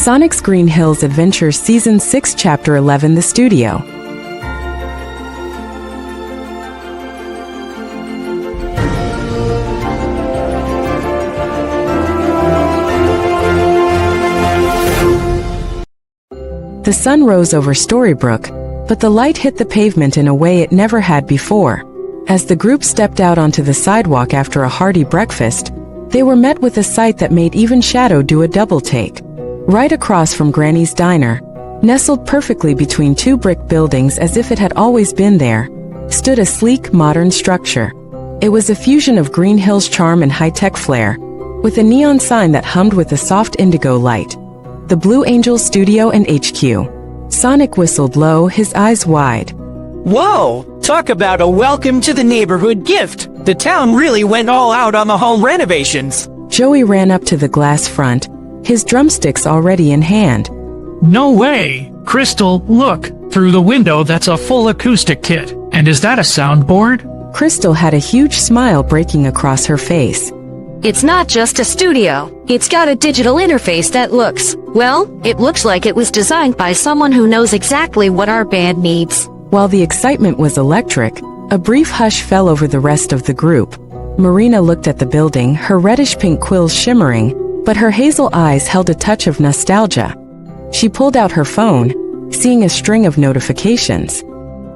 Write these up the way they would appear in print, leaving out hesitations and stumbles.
Sonic's Green Hills Adventures Season 6 Chapter 11 The Studio. The sun rose over Storybrooke, but the light hit the pavement in a way it never had before. As the group stepped out onto the sidewalk after a hearty breakfast, they were met with a sight that made even Shadow do a double take. Right across from Granny's Diner, nestled perfectly between two brick buildings as if it had always been there, stood a sleek, modern structure. It was a fusion of Green Hills charm and high-tech flair, with a neon sign that hummed with a soft indigo light. The Blue Angel Studio and HQ. Sonic whistled low, his eyes wide. Whoa! Talk about a welcome to the neighborhood gift! The town really went all out on the home renovations! Joey ran up to the glass front, his drumsticks already in hand. No way! Crystal, look! Through the window that's a full acoustic kit. And is that a soundboard? Crystal had a huge smile breaking across her face. It's not just a studio. It's got a digital interface that looks, well, it looks like it was designed by someone who knows exactly what our band needs. While the excitement was electric, a brief hush fell over the rest of the group. Marina looked at the building, her reddish-pink quills shimmering, but her hazel eyes held a touch of nostalgia. She pulled out her phone, seeing a string of notifications.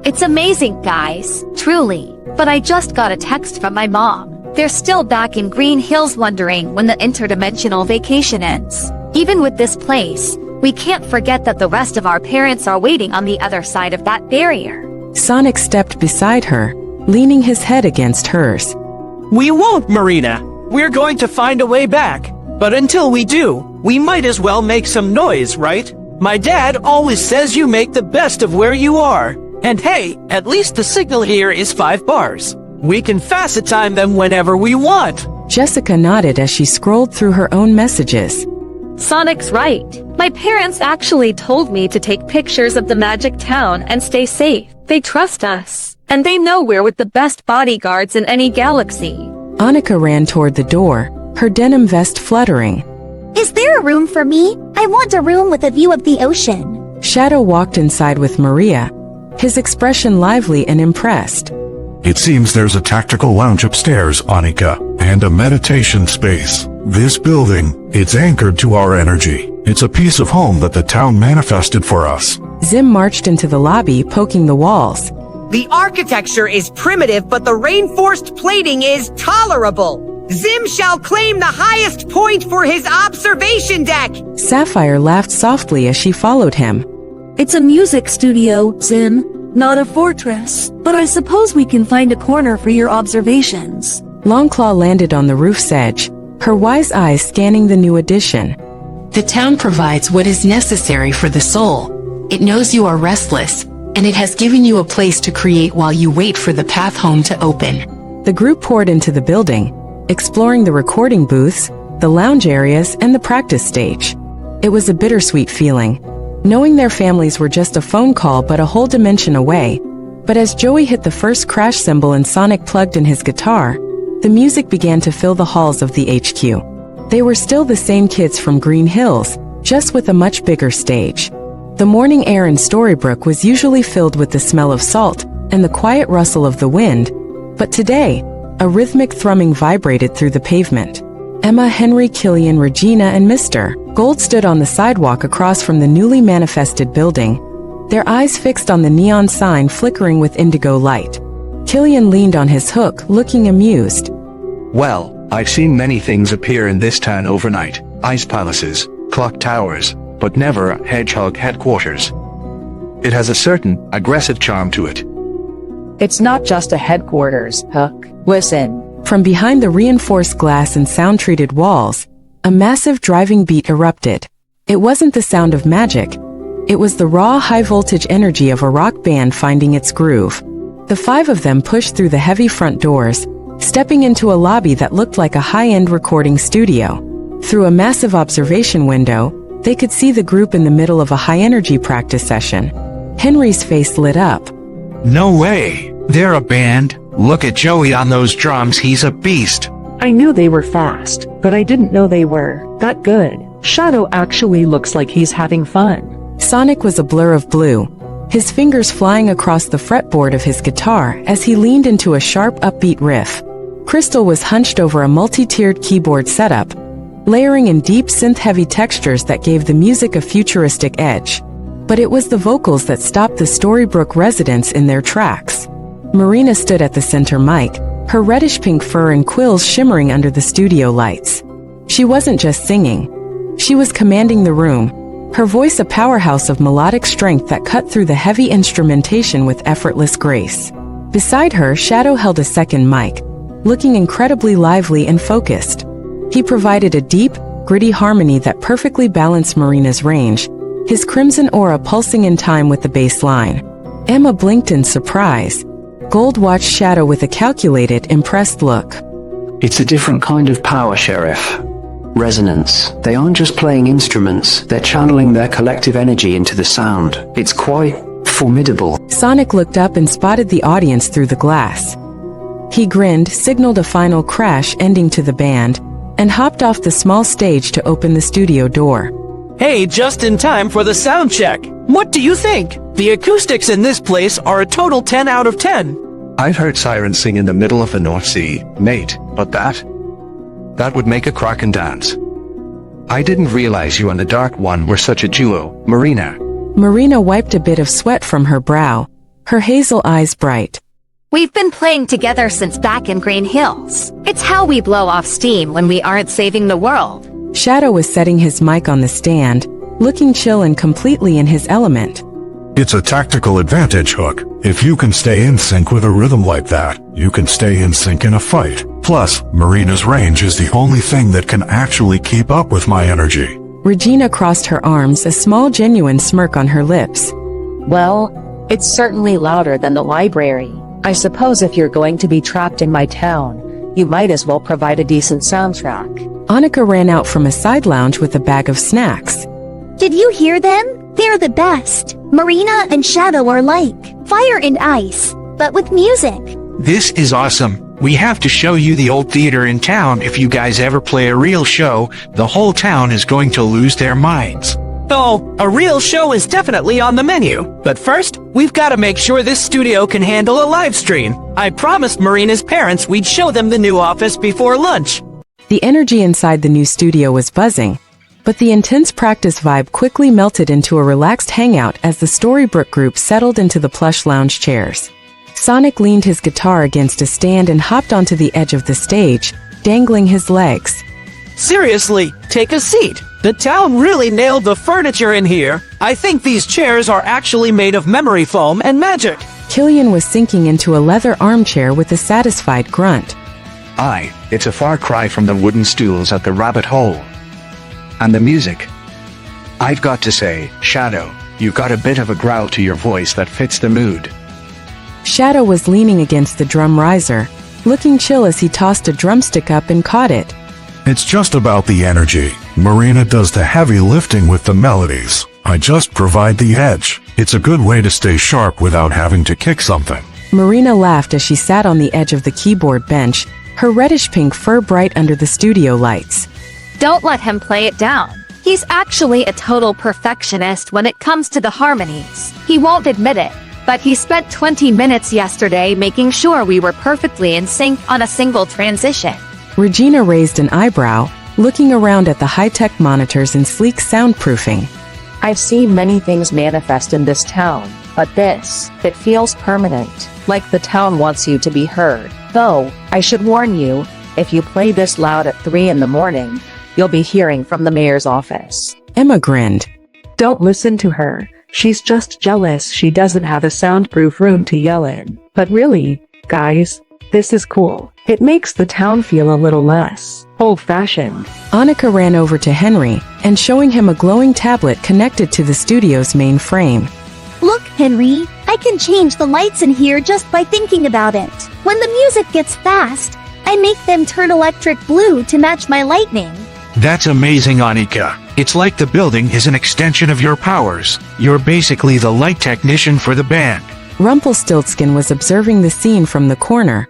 It's amazing, guys, truly. But I just got a text from my mom. They're still back in Green Hills wondering when the interdimensional vacation ends. Even with this place, we can't forget that the rest of our parents are waiting on the other side of that barrier. Sonic stepped beside her, leaning his head against hers. We won't, Marina! We're going to find a way back. But until we do, we might as well make some noise, right? My dad always says you make the best of where you are. And hey, at least the signal here is 5 bars. We can facet time them whenever we want. Jessica nodded as she scrolled through her own messages. Sonic's right. My parents actually told me to take pictures of the magic town and stay safe. They trust us, and they know we're with the best bodyguards in any galaxy. Annika ran toward the door, her denim vest fluttering. Is there a room for me? I want a room with a view of the ocean. Shadow walked inside with Maria, his expression lively and impressed. It seems there's a tactical lounge upstairs, Annika, and a meditation space. This building, it's anchored to our energy. It's a piece of home that the town manifested for us. Zim marched into the lobby, poking the walls. The architecture is primitive, but the reinforced plating is tolerable. Zim shall claim the highest point for his observation deck. Sapphire laughed softly as she followed him. It's a music studio, Zim. Not a fortress, but I suppose we can find a corner for your observations. Longclaw landed on the roof's edge, her wise eyes scanning the new addition. The town provides what is necessary for the soul. It knows you are restless, and it has given you a place to create while you wait for the path home to open. The group poured into the building, exploring the recording booths, the lounge areas, and the practice stage. It was a bittersweet feeling, knowing their families were just a phone call but a whole dimension away. But as Joey hit the first crash cymbal and Sonic plugged in his guitar, the music began to fill the halls of the HQ. They were still the same kids from Green Hills, just with a much bigger stage. The morning air in Storybrooke was usually filled with the smell of salt and the quiet rustle of the wind, but today, a rhythmic thrumming vibrated through the pavement. Emma, Henry, Killian, Regina, and Mr. Gold stood on the sidewalk across from the newly manifested building, their eyes fixed on the neon sign flickering with indigo light. Killian leaned on his hook, looking amused. Well, I've seen many things appear in this town overnight. Ice palaces, clock towers, but never a hedgehog headquarters. It has a certain aggressive charm to it. It's not just a headquarters, Hook. Listen. From behind the reinforced glass and sound-treated walls, a massive driving beat erupted. It wasn't the sound of magic. It was the raw, high-voltage energy of a rock band finding its groove. The 5 of them pushed through the heavy front doors, stepping into a lobby that looked like a high-end recording studio. Through a massive observation window, they could see the group in the middle of a high-energy practice session. Henry's face lit up. No way! They're a band. Look at Joey on those drums, he's a beast. I knew they were fast, but I didn't know they were that good. Shadow actually looks like he's having fun. Sonic was a blur of blue, his fingers flying across the fretboard of his guitar as he leaned into a sharp upbeat riff. Crystal was hunched over a multi-tiered keyboard setup, layering in deep synth-heavy textures that gave the music a futuristic edge. But it was the vocals that stopped the Storybrooke residents in their tracks. Marina stood at the center mic, her reddish-pink fur and quills shimmering under the studio lights. She wasn't just singing. She was commanding the room, her voice a powerhouse of melodic strength that cut through the heavy instrumentation with effortless grace. Beside her, Shadow held a second mic, looking incredibly lively and focused. He provided a deep, gritty harmony that perfectly balanced Marina's range, his crimson aura pulsing in time with the bass line. Emma blinked in surprise. Gold watched Shadow with a calculated, impressed look. It's a different kind of power, Sheriff. Resonance. They aren't just playing instruments, they're channeling their collective energy into the sound. It's quite formidable. Sonic looked up and spotted the audience through the glass. He grinned, signaled a final crash ending to the band, and hopped off the small stage to open the studio door. Hey, just in time for the sound check. What do you think? The acoustics in this place are a total 10 out of 10. I've heard sirens sing in the middle of the North Sea, mate, but that would make a Kraken dance. I didn't realize you and the Dark One were such a duo, Marina. Marina wiped a bit of sweat from her brow, her hazel eyes bright. We've been playing together since back in Green Hills. It's how we blow off steam when we aren't saving the world. Shadow was setting his mic on the stand, looking chill and completely in his element. It's a tactical advantage, Hook. If you can stay in sync with a rhythm like that, you can stay in sync in a fight. Plus, Marina's range is the only thing that can actually keep up with my energy. Regina crossed her arms, a small genuine smirk on her lips. Well, it's certainly louder than the library. I suppose if you're going to be trapped in my town, you might as well provide a decent soundtrack. Annika ran out from a side lounge with a bag of snacks. Did you hear them? They're the best. Marina and Shadow are like fire and ice, but with music. This is awesome. We have to show you the old theater in town. If you guys ever play a real show, the whole town is going to lose their minds. Oh, a real show is definitely on the menu. But first, we've got to make sure this studio can handle a live stream. I promised Marina's parents we'd show them the new office before lunch. The energy inside the new studio was buzzing, but the intense practice vibe quickly melted into a relaxed hangout as the Storybrooke group settled into the plush lounge chairs. Sonic leaned his guitar against a stand and hopped onto the edge of the stage, dangling his legs. Seriously, take a seat. The town really nailed the furniture in here. I think these chairs are actually made of memory foam and magic. Killian was sinking into a leather armchair with a satisfied grunt. Aye, it's a far cry from the wooden stools at the rabbit hole. And the music. I've got to say, Shadow, you've got a bit of a growl to your voice that fits the mood. Shadow was leaning against the drum riser, looking chill as he tossed a drumstick up and caught it. It's just about the energy. Marina does the heavy lifting with the melodies. I just provide the edge. It's a good way to stay sharp without having to kick something. Marina laughed as she sat on the edge of the keyboard bench, her reddish-pink fur bright under the studio lights. Don't let him play it down. He's actually a total perfectionist when it comes to the harmonies. He won't admit it, but he spent 20 minutes yesterday making sure we were perfectly in sync on a single transition. Regina raised an eyebrow, looking around at the high-tech monitors and sleek soundproofing. I've seen many things manifest in this town, but this, it feels permanent, like the town wants you to be heard. Though, I should warn you, if you play this loud at 3 in the morning, you'll be hearing from the mayor's office. Emma grinned. Don't listen to her. She's just jealous she doesn't have a soundproof room to yell in. But really, guys, this is cool. It makes the town feel a little less old-fashioned. Annika ran over to Henry, and showing him a glowing tablet connected to the studio's main frame. Look, Henry, I can change the lights in here just by thinking about it. When the music gets fast, I make them turn electric blue to match my lightning. That's amazing, Annika. It's like the building is an extension of your powers. You're basically the light technician for the band. Rumpelstiltskin was observing the scene from the corner,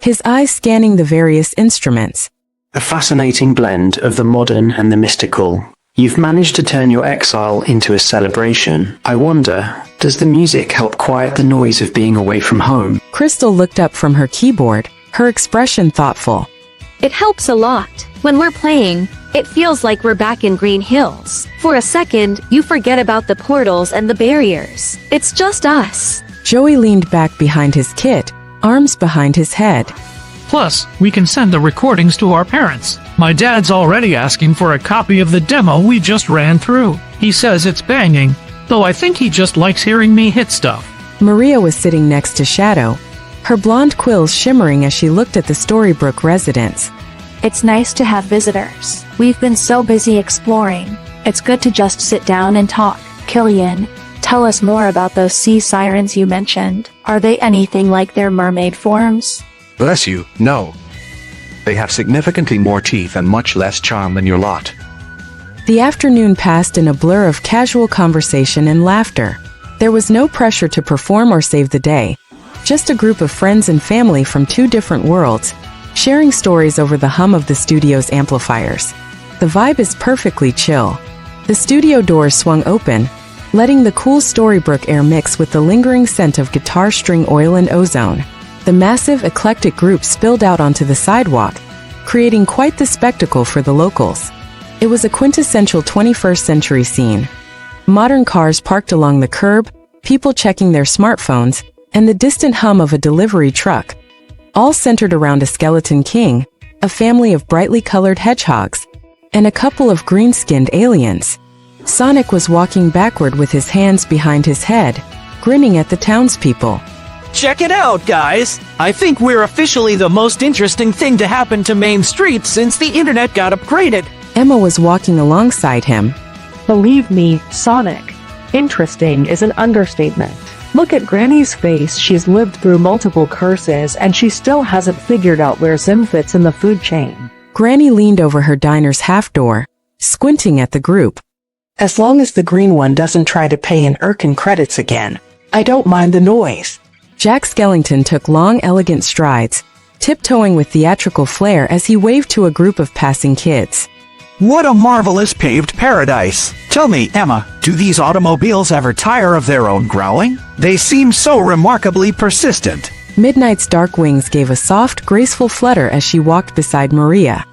his eyes scanning the various instruments. A fascinating blend of the modern and the mystical. You've managed to turn your exile into a celebration. I wonder, does the music help quiet the noise of being away from home? Crystal looked up from her keyboard, her expression thoughtful. It helps a lot. When we're playing, it feels like we're back in Green Hills. For a second, you forget about the portals and the barriers. It's just us. Joey leaned back behind his kit, arms behind his head. Plus, we can send the recordings to our parents. My dad's already asking for a copy of the demo we just ran through. He says it's banging, though I think he just likes hearing me hit stuff. Maria was sitting next to Shadow, her blonde quills shimmering as she looked at the Storybrooke residence. It's nice to have visitors. We've been so busy exploring. It's good to just sit down and talk. Killian, tell us more about those sea sirens you mentioned. Are they anything like their mermaid forms? Bless you, no. They have significantly more teeth and much less charm than your lot. The afternoon passed in a blur of casual conversation and laughter. There was no pressure to perform or save the day. Just a group of friends and family from two different worlds, sharing stories over the hum of the studio's amplifiers. The vibe is perfectly chill. The studio doors swung open, letting the cool Storybrooke air mix with the lingering scent of guitar string oil and ozone. The massive, eclectic group spilled out onto the sidewalk, creating quite the spectacle for the locals. It was a quintessential 21st century scene. Modern cars parked along the curb, people checking their smartphones, and the distant hum of a delivery truck, all centered around a skeleton king, a family of brightly colored hedgehogs, and a couple of green-skinned aliens. Sonic was walking backward with his hands behind his head, grinning at the townspeople. Check it out, guys! I think we're officially the most interesting thing to happen to Main Street since the internet got upgraded. Emma was walking alongside him. Believe me, Sonic. Interesting is an understatement. Look at Granny's face. She's lived through multiple curses and she still hasn't figured out where Zim fits in the food chain. Granny leaned over her diner's half door, squinting at the group. As long as the green one doesn't try to pay in Irkin credits again, I don't mind the noise. Jack Skellington took long, elegant strides, tiptoeing with theatrical flair as he waved to a group of passing kids. What a marvelous paved paradise! Tell me, Emma, do these automobiles ever tire of their own growling? They seem so remarkably persistent. Midnight's dark wings gave a soft, graceful flutter as she walked beside Maria.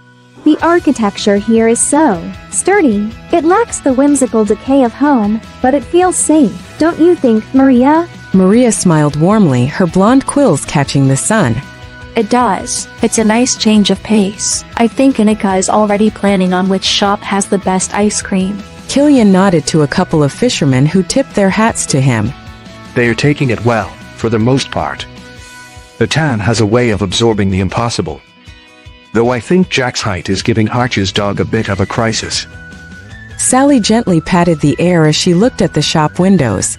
The architecture here is so sturdy. It lacks the whimsical decay of home, but it feels safe. Don't you think, Maria? Maria smiled warmly, her blonde quills catching the sun. It does. It's a nice change of pace. I think Anika is already planning on which shop has the best ice cream. Killian nodded to a couple of fishermen who tipped their hats to him. They are taking it well, for the most part. The tan has a way of absorbing the impossible. Though I think Jack's height is giving Arch's dog a bit of a crisis. Sally gently patted the air as she looked at the shop windows.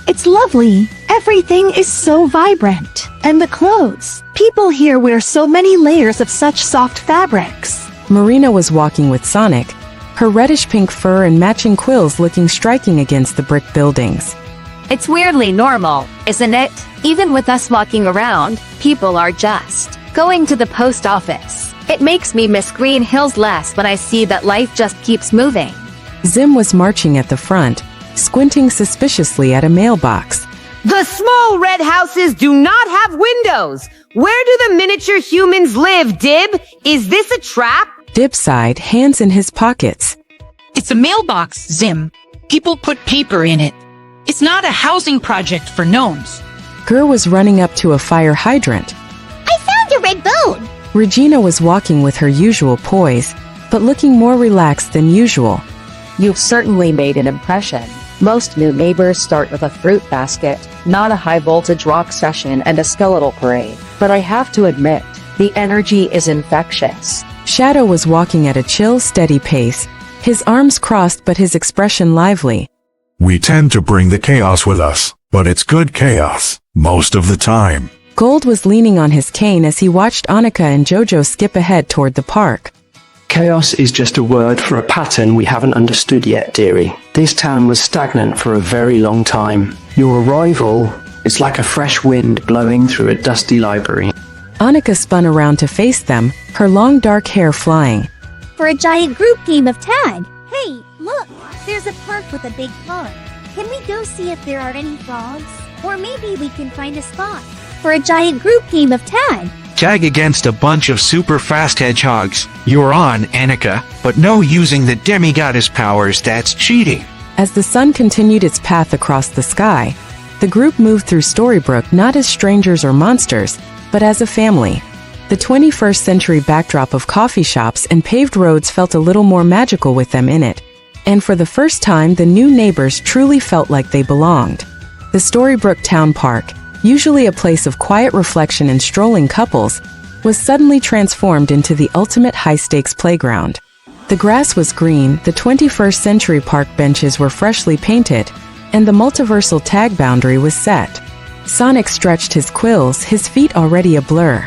It's lovely. Everything is so vibrant. And the clothes. People here wear so many layers of such soft fabrics. Marina was walking with Sonic, her reddish-pink fur and matching quills looking striking against the brick buildings. It's weirdly normal, isn't it? Even with us walking around, people are just going to the post office. It makes me miss Green Hills less when I see that life just keeps moving. Zim was marching at the front, squinting suspiciously at a mailbox. The small red houses do not have windows. Where do the miniature humans live, Dib? Is this a trap? Dib sighed, hands in his pockets. It's a mailbox, Zim. People put paper in it. It's not a housing project for gnomes. Gur was running up to a fire hydrant. I found a red boat! Regina was walking with her usual poise, but looking more relaxed than usual. You've certainly made an impression. Most new neighbors start with a fruit basket, not a high-voltage rock session and a skeletal parade. But I have to admit, the energy is infectious. Shadow was walking at a chill, steady pace, his arms crossed but his expression lively. We tend to bring the chaos with us, but it's good chaos, most of the time. Gold was leaning on his cane as he watched Annika and Jojo skip ahead toward the park. Chaos is just a word for a pattern we haven't understood yet, dearie. This town was stagnant for a very long time. Your arrival is like a fresh wind blowing through a dusty library. Annika spun around to face them, her long dark hair flying. For a giant group game of tag. Hey, Look, there's a park with a big pond. Can we go see if there are any frogs? Or maybe we can find a spot for a giant group game of tag. Tag against a bunch of super fast hedgehogs. You're on, Annika, but no using the demigoddess powers, that's cheating. As the sun continued its path across the sky, the group moved through Storybrooke not as strangers or monsters, but as a family. The 21st century backdrop of coffee shops and paved roads felt a little more magical with them in it, and for the first time the new neighbors truly felt like they belonged. The Storybrooke Town Park, usually a place of quiet reflection and strolling couples, was suddenly transformed into the ultimate high-stakes playground. The grass was green, the 21st century park benches were freshly painted, and the multiversal tag boundary was set. Sonic stretched his quills, his feet already a blur.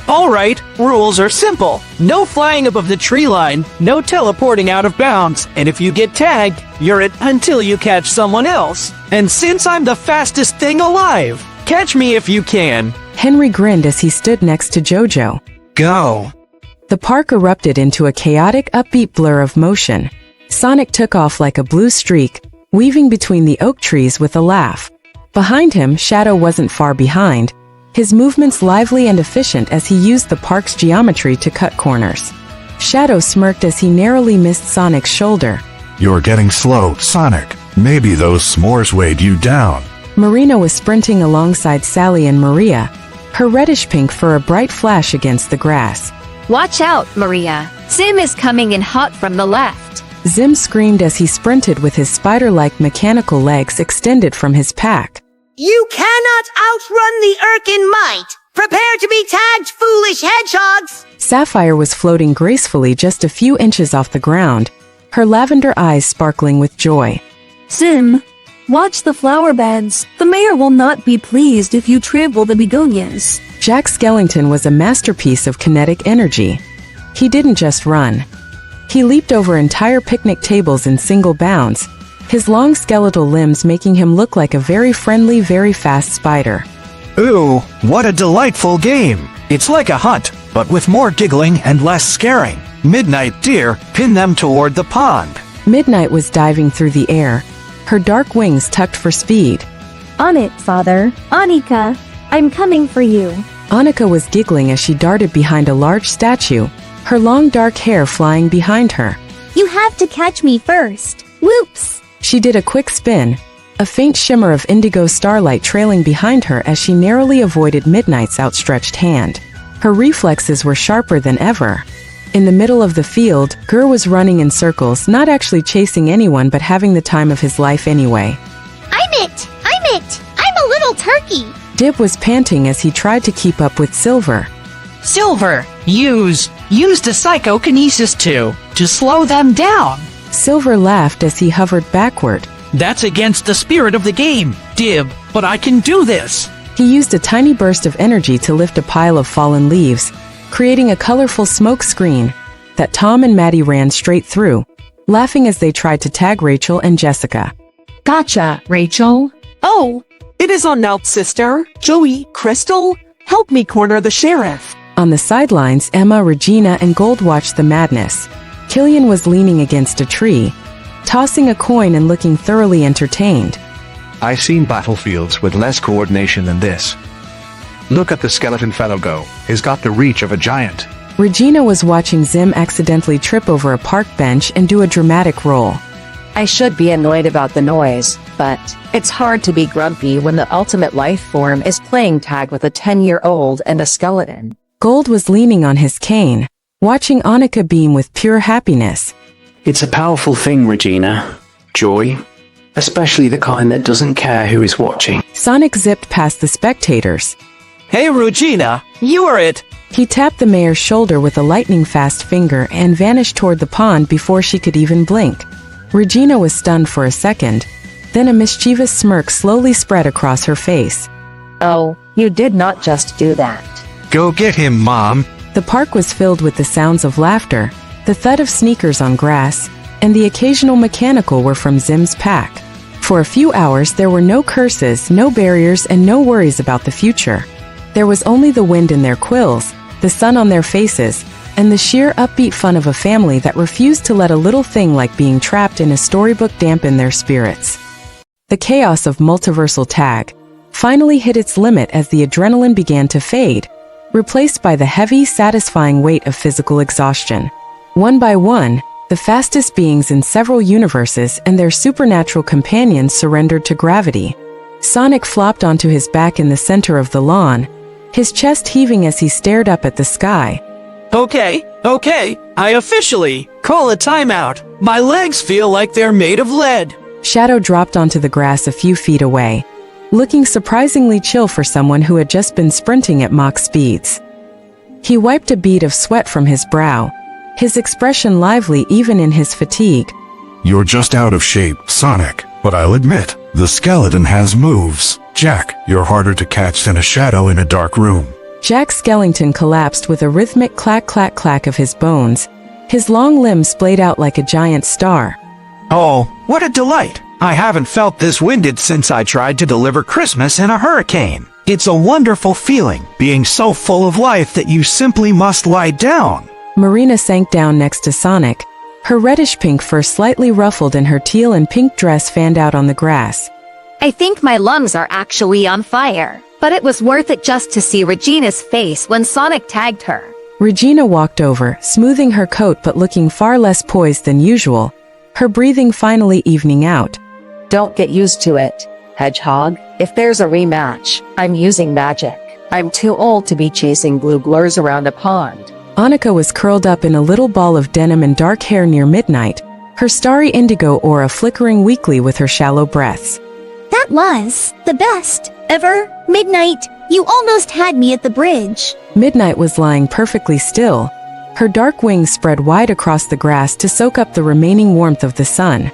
Alright, rules are simple. No flying above the tree line, no teleporting out of bounds, and if you get tagged, you're it until you catch someone else. And since I'm the fastest thing alive, catch me if you can. Henry grinned as he stood next to Jojo. Go. The park erupted into a chaotic, upbeat blur of motion. Sonic took off like a blue streak, weaving between the oak trees with a laugh. Behind him, Shadow wasn't far behind, his movements lively and efficient as he used the park's geometry to cut corners. Shadow smirked as he narrowly missed Sonic's shoulder. You're getting slow, Sonic. Maybe those s'mores weighed you down. Marina was sprinting alongside Sally and Maria, her reddish-pink fur a bright flash against the grass. Watch out, Maria. Zim is coming in hot from the left. Zim screamed as he sprinted with his spider-like mechanical legs extended from his pack. You cannot outrun the Irken might! Prepare to be tagged, foolish hedgehogs! Sapphire was floating gracefully just a few inches off the ground, her lavender eyes sparkling with joy. Zim, watch the flower beds. The mayor will not be pleased if you trample the begonias. Jack Skellington was a masterpiece of kinetic energy. He didn't just run. He leaped over entire picnic tables in single bounds, his long skeletal limbs making him look like a very friendly, very fast spider. Ooh, what a delightful game. It's like a hunt, but with more giggling and less scaring. Midnight Deer, pin them toward the pond. Midnight was diving through the air, her dark wings tucked for speed. On it, father. Annika, I'm coming for you. Annika was giggling as she darted behind a large statue, her long dark hair flying behind her. You have to catch me first. Whoops! She did a quick spin, a faint shimmer of indigo starlight trailing behind her as she narrowly avoided Midnight's outstretched hand. Her reflexes were sharper than ever. In the middle of the field, Gur was running in circles, not actually chasing anyone but having the time of his life anyway. I'm it! I'm a little turkey! Dib was panting as he tried to keep up with Silver. Silver, use the psychokinesis to slow them down. Silver laughed as he hovered backward. That's against the spirit of the game, Dib, but I can do this. He used a tiny burst of energy to lift a pile of fallen leaves, creating a colorful smoke screen that Tom and Maddie ran straight through, laughing as they tried to tag Rachel and Jessica. Gotcha, Rachel. Oh, it is on now, sister. Joey, Crystal, help me corner the sheriff. On the sidelines, Emma, Regina, and Gold watched the madness. Killian was leaning against a tree, tossing a coin and looking thoroughly entertained. I've seen battlefields with less coordination than this. Look at the skeleton fellow go. He's got the reach of a giant. Regina was watching Zim accidentally trip over a park bench and do a dramatic roll. I should be annoyed about the noise, but it's hard to be grumpy when the ultimate life form is playing tag with a 10-year-old and a skeleton. Gold was leaning on his cane, watching Annika beam with pure happiness. It's a powerful thing, Regina. Joy. Especially the kind that doesn't care who is watching. Sonic zipped past the spectators. Hey, Regina, you are it. He tapped the mayor's shoulder with a lightning-fast finger and vanished toward the pond before she could even blink. Regina was stunned for a second, then a mischievous smirk slowly spread across her face. Oh, you did not just do that. Go get him, Mom. The park was filled with the sounds of laughter, the thud of sneakers on grass, and the occasional mechanical were from Zim's pack. For a few hours there were no curses, no barriers, and no worries about the future. There was only the wind in their quills, the sun on their faces, and the sheer upbeat fun of a family that refused to let a little thing like being trapped in a storybook dampen their spirits. The chaos of multiversal tag finally hit its limit as the adrenaline began to fade, replaced by the heavy, satisfying weight of physical exhaustion. One by one, the fastest beings in several universes and their supernatural companions surrendered to gravity. Sonic flopped onto his back in the center of the lawn, his chest heaving as he stared up at the sky. Okay, I officially call a timeout. My legs feel like they're made of lead. Shadow dropped onto the grass a few feet away, looking surprisingly chill for someone who had just been sprinting at Mach speeds. He wiped a bead of sweat from his brow, his expression lively even in his fatigue. You're just out of shape, Sonic, but I'll admit, the skeleton has moves. Jack, you're harder to catch than a shadow in a dark room. Jack Skellington collapsed with a rhythmic clack-clack-clack of his bones, his long limbs splayed out like a giant star. Oh, what a delight! I haven't felt this winded since I tried to deliver Christmas in a hurricane. It's a wonderful feeling, being so full of life that you simply must lie down. Marina sank down next to Sonic, her reddish-pink fur slightly ruffled and her teal and pink dress fanned out on the grass. I think my lungs are actually on fire, but it was worth it just to see Regina's face when Sonic tagged her. Regina walked over, smoothing her coat but looking far less poised than usual, her breathing finally evening out. Don't get used to it, Hedgehog. If there's a rematch, I'm using magic. I'm too old to be chasing blue blurs around a pond. Annika was curled up in a little ball of denim and dark hair near Midnight, her starry indigo aura flickering weakly with her shallow breaths. That was the best ever. Midnight, you almost had me at the bridge. Midnight was lying perfectly still, her dark wings spread wide across the grass to soak up the remaining warmth of the sun.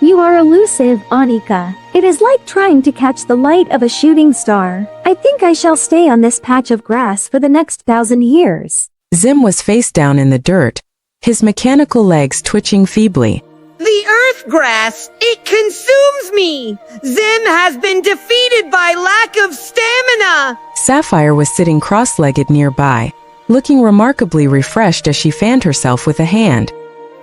You are elusive, Annika. It is like trying to catch the light of a shooting star. I think I shall stay on this patch of grass for the next 1,000 years. Zim was face down in the dirt, his mechanical legs twitching feebly. The earth grass, it consumes me! Zim has been defeated by lack of stamina! Sapphire was sitting cross-legged nearby, looking remarkably refreshed as she fanned herself with a hand.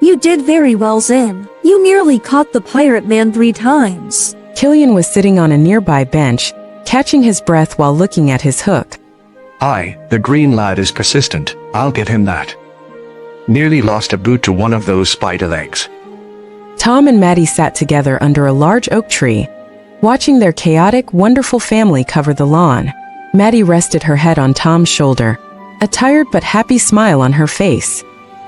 You did very well, Zim. You nearly caught the pirate man 3 times. Killian was sitting on a nearby bench, catching his breath while looking at his hook. Aye, the green lad is persistent, I'll give him that. Nearly lost a boot to one of those spider legs. Tom and Maddie sat together under a large oak tree, watching their chaotic, wonderful family cover the lawn. Maddie rested her head on Tom's shoulder, a tired but happy smile on her face.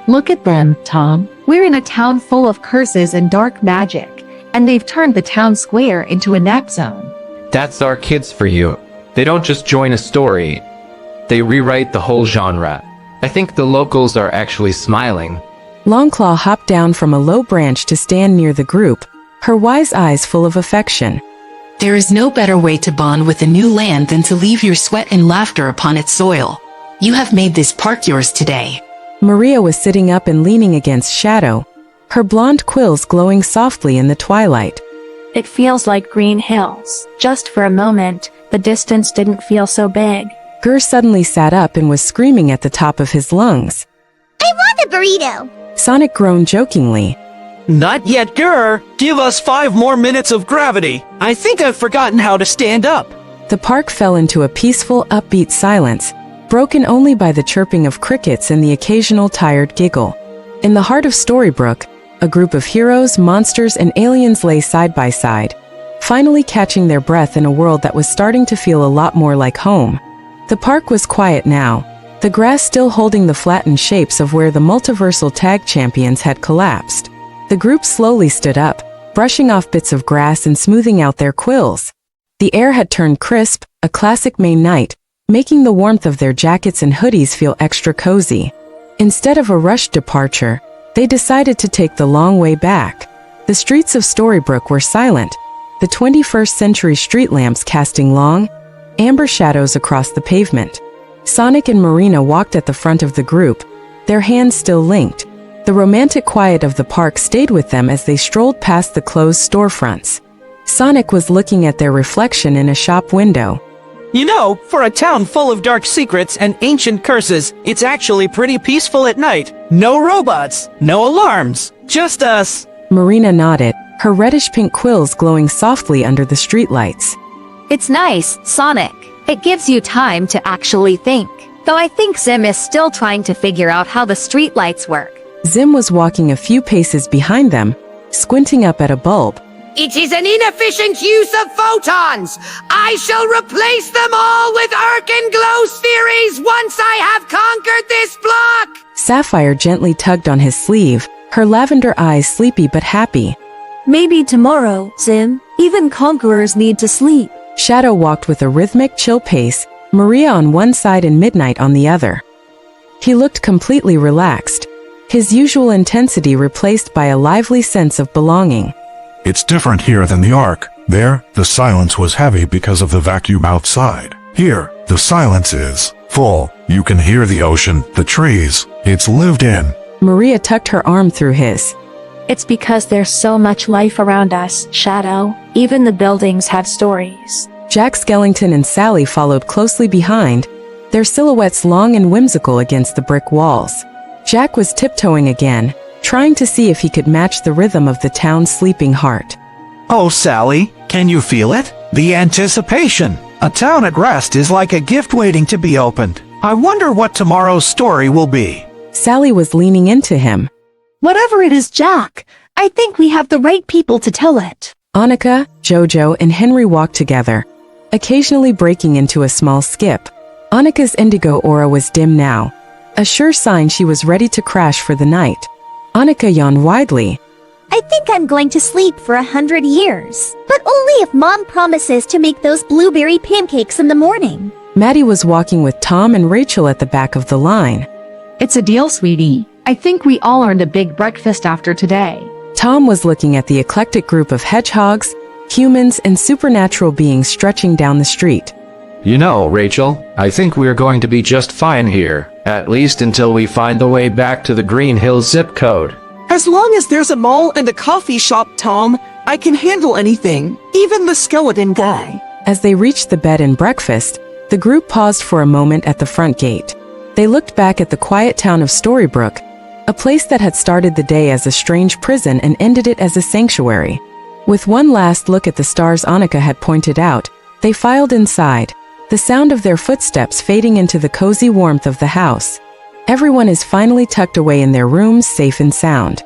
Look at them, Tom. We're in a town full of curses and dark magic, and they've turned the town square into a nap zone. That's our kids for you. They don't just join a story. They rewrite the whole genre. I think the locals are actually smiling. Longclaw hopped down from a low branch to stand near the group, her wise eyes full of affection. There is no better way to bond with a new land than to leave your sweat and laughter upon its soil. You have made this park yours today. Maria was sitting up and leaning against Shadow, her blonde quills glowing softly in the twilight. It feels like Green Hills. Just for a moment, the distance didn't feel so big. Gur suddenly sat up and was screaming at the top of his lungs. I want a burrito! Sonic groaned jokingly. Not yet, Gur! Give us 5 more minutes of gravity! I think I've forgotten how to stand up! The park fell into a peaceful, upbeat silence, broken only by the chirping of crickets and the occasional tired giggle. In the heart of Storybrooke, a group of heroes, monsters, and aliens lay side by side, finally catching their breath in a world that was starting to feel a lot more like home. The park was quiet now, the grass still holding the flattened shapes of where the multiversal tag champions had collapsed. The group slowly stood up, brushing off bits of grass and smoothing out their quills. The air had turned crisp, a classic May night, making the warmth of their jackets and hoodies feel extra cozy. Instead of a rushed departure, they decided to take the long way back. The streets of Storybrooke were silent, the 21st century street lamps casting long, amber shadows across the pavement. Sonic and Marina walked at the front of the group, their hands still linked. The romantic quiet of the park stayed with them as they strolled past the closed storefronts. Sonic was looking at their reflection in a shop window. You know, for a town full of dark secrets and ancient curses, it's actually pretty peaceful at night. No robots, no alarms, just us. Marina nodded, her reddish-pink quills glowing softly under the streetlights. It's nice, Sonic. It gives you time to actually think. Though I think Zim is still trying to figure out how the streetlights work. Zim was walking a few paces behind them, squinting up at a bulb. It is an inefficient use of photons! I shall replace them all with Arc and Glow Spheres once I have conquered this block! Sapphire gently tugged on his sleeve, her lavender eyes sleepy but happy. Maybe tomorrow, Zim. Even conquerors need to sleep. Shadow walked with a rhythmic, chill pace, Maria on one side and Midnight on the other. He looked completely relaxed, his usual intensity replaced by a lively sense of belonging. It's different here than the Ark. There, the silence was heavy because of the vacuum outside. Here, the silence is full. You can hear the ocean, the trees. It's lived in. Maria tucked her arm through his. It's because there's so much life around us, Shadow. Even the buildings have stories. Jack Skellington and Sally followed closely behind, their silhouettes long and whimsical against the brick walls. Jack was tiptoeing again, trying to see if he could match the rhythm of the town's sleeping heart. Oh, Sally, can you feel it? The anticipation. A town at rest is like a gift waiting to be opened. I wonder what tomorrow's story will be. Sally was leaning into him. Whatever it is, Jack, I think we have the right people to tell it. Annika, Jojo, and Henry walked together, occasionally breaking into a small skip. Annika's indigo aura was dim now, a sure sign she was ready to crash for the night. Annika yawned widely. I think I'm going to sleep for 100 years, but only if Mom promises to make those blueberry pancakes in the morning. Maddie was walking with Tom and Rachel at the back of the line. It's a deal, sweetie. I think we all earned a big breakfast after today. Tom was looking at the eclectic group of hedgehogs, humans, and supernatural beings stretching down the street. You know, Rachel, I think we're going to be just fine here, at least until we find the way back to the Green Hills zip code. As long as there's a mall and a coffee shop, Tom, I can handle anything, even the skeleton guy. As they reached the bed and breakfast, the group paused for a moment at the front gate. They looked back at the quiet town of Storybrooke, a place that had started the day as a strange prison and ended it as a sanctuary. With one last look at the stars Annika had pointed out, they filed inside, the sound of their footsteps fading into the cozy warmth of the house. Everyone is finally tucked away in their rooms, safe and sound.